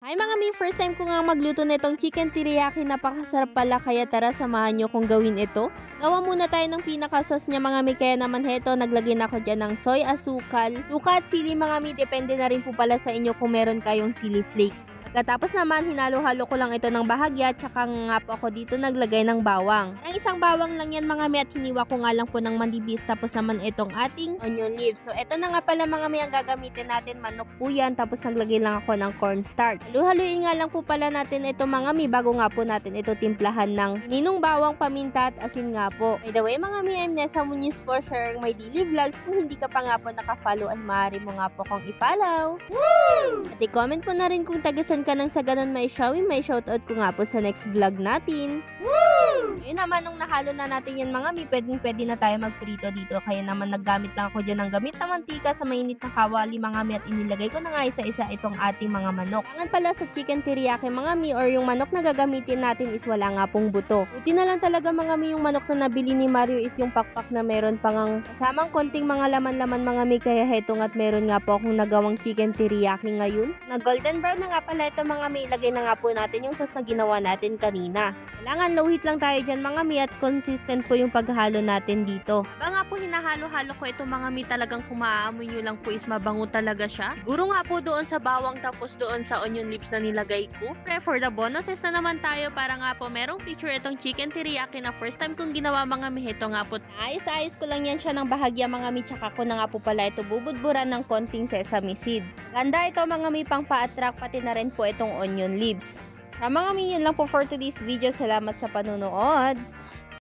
Ay mga mi, first time ko nga magluto na itong chicken teriyaki. Napakasarap pala, kaya tara samahan nyo kung gawin ito. Gawa muna tayo ng pinaka-sauce niya mga mi, kaya naman heto, naglagay na ako dyan ng soy, asukal, suka at sili mga mi. Depende na rin po pala sa inyo kung meron kayong sili flakes. Pagkatapos naman, hinalo-halo ko lang ito ng bahagya, tsaka nga po ako dito naglagay ng bawang. Parang isang bawang lang yan mga mi, at hiniwa ko nga lang po ng manibis. Tapos naman itong ating onion leaves. So ito na nga pala mga mi ang gagamitin natin, manok po yan. Tapos naglagay lang ako ng cornstarch. Haluhaluin nga lang po pala natin ito mga mi, bago nga po natin ito timplahan ng ninong bawang, paminta at asin nga po. By the way mga mi, I'm Nessa Muñoz for sharing my daily vlogs. Kung hindi ka pa nga po nakafollow ay maaari mo nga po kong i-follow. Woo! At i-comment po na rin kung tagasan ka nang sa ganun may shoutout ko nga po sa next vlog natin. Woo! Yun naman, nung nahalo na natin yan mga mi, pwede na tayo magprito dito. Kaya naman naggamit lang ako dyan ng gamit na mantika sa mainit na kawali mga mi, at inilagay ko na nga isa-isa itong ating mga manok. Kailangan pala sa chicken teriyaki mga mi, or yung manok na gagamitin natin is wala nga pong buto. Buti na lang talaga mga mi, yung manok na nabili ni Mario is yung pakpak na meron pang kasamang konting mga laman-laman mga mi, kaya heto nga't meron nga po akong nagawang chicken teriyaki ngayon. Na golden brown na nga pala ito mga mi, ilagay na nga po natin yung sauce na ginawa natin kanina. Kailangan low heat lang tayo dyan mga mi, at consistent po yung paghalo natin dito. Ba nga po hinahalo-halo ko ito mga mi, talagang kung maaamoy nyo lang po is mabango talaga siya. Siguro nga po doon sa bawang tapos doon sa onion leaves na nilagay ko. Pre, for the bonuses na naman tayo, para nga po merong feature itong chicken teriyaki na first time kong ginawa mga mi. Ito nga po, ayos-ayos ko lang yan siya ng bahagya mga mi, tsaka ko na nga po pala ito bubudburan ng konting sesame seed. Ganda ito mga mi, pang pa-attract pati na rin po itong onion leaves. Mga mi, yun lang po for today's video. Salamat sa panunood.